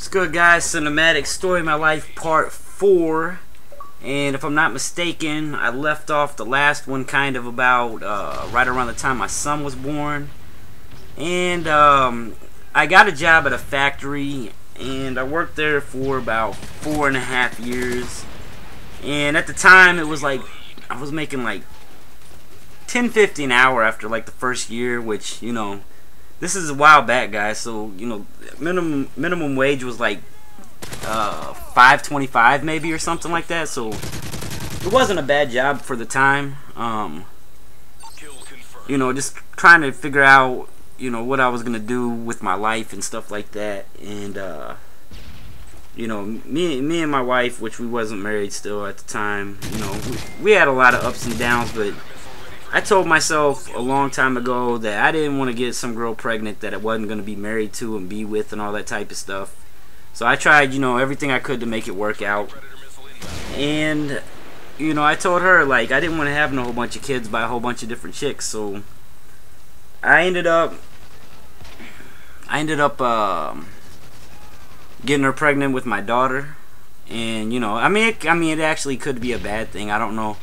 What's good, guys? Sinumatic, Story of My Life Part 4. And if I'm not mistaken, I left off the last one kind of about right around the time my son was born. And I got a job at a factory, and I worked there for about 4.5 years. And at the time, it was like I was making like $10.50 an hour after like the first year, which, you know, this is a while back, guys. So, you know, minimum wage was like $5.25 maybe or something like that. So it wasn't a bad job for the time. You know, just trying to figure out, you know, what I was gonna do with my life and stuff like that. And you know, me and my wife, which we wasn't married still at the time, you know, we had a lot of ups and downs, but I told myself a long time ago that I didn't want to get some girl pregnant that I wasn't going to be married to and be with and all that type of stuff. So I tried, you know, everything I could to make it work out. And, you know, I told her, like, I didn't want to have no whole bunch of kids by a whole bunch of different chicks. So I ended up getting her pregnant with my daughter. And, you know, I mean, it actually could be a bad thing. I don't know.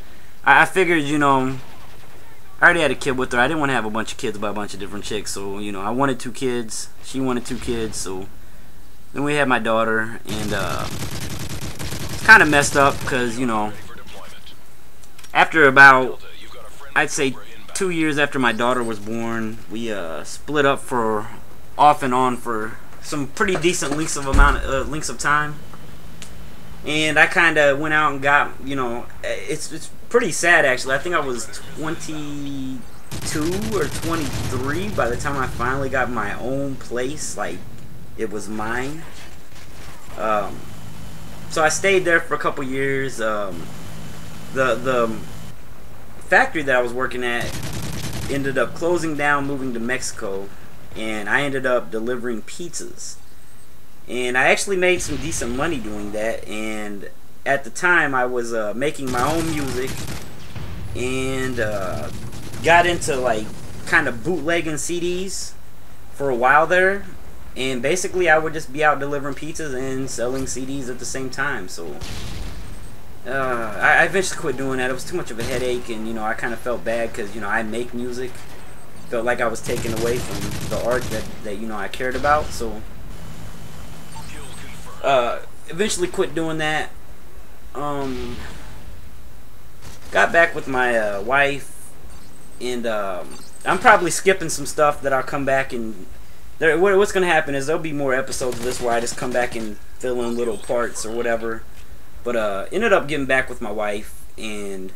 I figured, you know, I already had a kid with her. I didn't want to have a bunch of kids by a bunch of different chicks. So, you know, I wanted 2 kids. She wanted 2 kids. So then we had my daughter. And it's kind of messed up because, you know, after about, I'd say 2 years after my daughter was born, we split up for off and on for some pretty decent lengths of time. And I kind of went out and got, you know, it's pretty sad actually. I think I was 22 or 23 by the time I finally got my own place, like it was mine. So I stayed there for a couple years. The factory that I was working at ended up closing down, moving to Mexico, and I ended up delivering pizzas. And I actually made some decent money doing that. And at the time, I was making my own music and got into like kind of bootlegging CDs for a while there. And basically, I would just be out delivering pizzas and selling CDs at the same time. So I eventually quit doing that. It was too much of a headache, and you know, I kind of felt bad because, you know, I make music. Felt like I was taken away from the art that you know I cared about. So eventually quit doing that. Got back with my wife, and I'm probably skipping some stuff that I'll come back and what's gonna happen is there'll be more episodes of this where I just come back and fill in little parts or whatever. But ended up getting back with my wife, and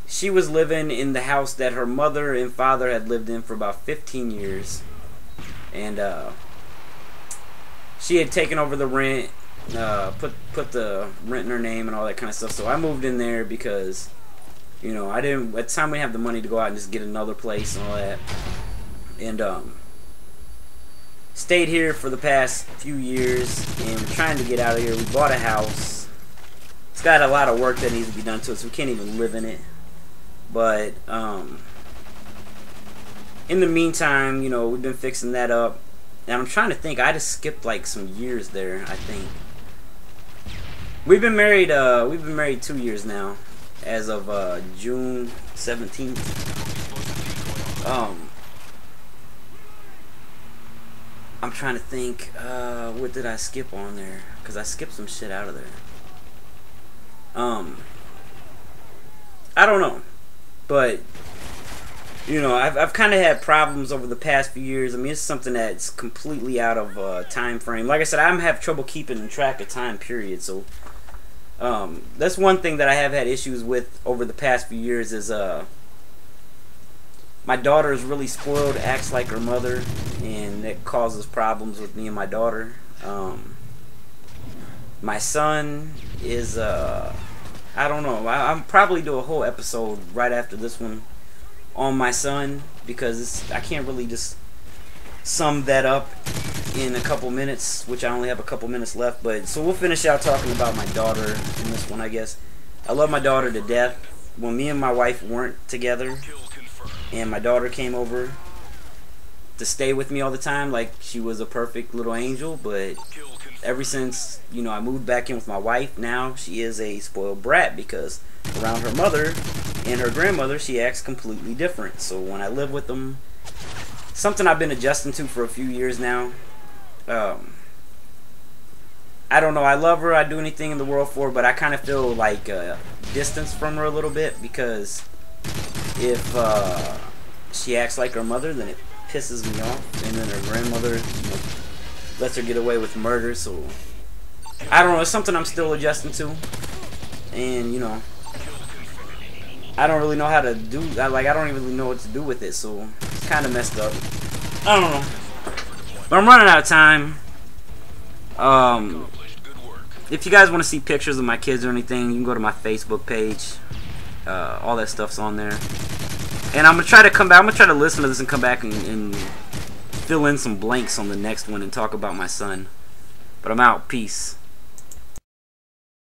she was living in the house that her mother and father had lived in for about 15 years, and she had taken over the rent, put the rent in her name and all that kind of stuff. So I moved in there because, you know, I didn't at the time we didn't have the money to go out and just get another place and all that. And stayed here for the past few years, and we're trying to get out of here. We bought a house. It's got a lot of work that needs to be done to it, so we can't even live in it. But in the meantime, you know, we've been fixing that up. And I'm trying to think. I just skipped like some years there, I think. We've been married 2 years now, as of June 17th. I'm trying to think. What did I skip on there? Because I skipped some shit out of there. I don't know, but you know, I've kind of had problems over the past few years. I mean, it's something that's completely out of time frame. Like I said, I have trouble keeping track of time period. So that's one thing that I have had issues with over the past few years is my daughter is really spoiled, acts like her mother, and that causes problems with me and my daughter. My son is I don't know. I'll probably do a whole episode right after this one on my son, because I can't really just sum that up in a couple minutes, which I only have a couple minutes left. But so we'll finish out talking about my daughter in this one, I guess. I love my daughter to death. When me and my wife weren't together and my daughter came over, to stay with me all the time like she was a perfect little angel, but ever since, you know, I moved back in with my wife, now she is a spoiled brat because around her mother and her grandmother she acts completely different. So when I live with them, something I've been adjusting to for a few years now. I don't know, I love her, I'd do anything in the world for her, but I kind of feel like distance from her a little bit, because if she acts like her mother, then it pisses me off, and then her grandmother, you know, lets her get away with murder. So I don't know, it's something I'm still adjusting to, and you know, I don't really know how to do, I don't even really know what to do with it, so it's kind of messed up. I don't know, but I'm running out of time. If you guys want to see pictures of my kids or anything, you can go to my Facebook page. All that stuff's on there. And I'm gonna try to come back. I'm gonna try to listen to this and come back and fill in some blanks on the next one and talk about my son. But I'm out. Peace.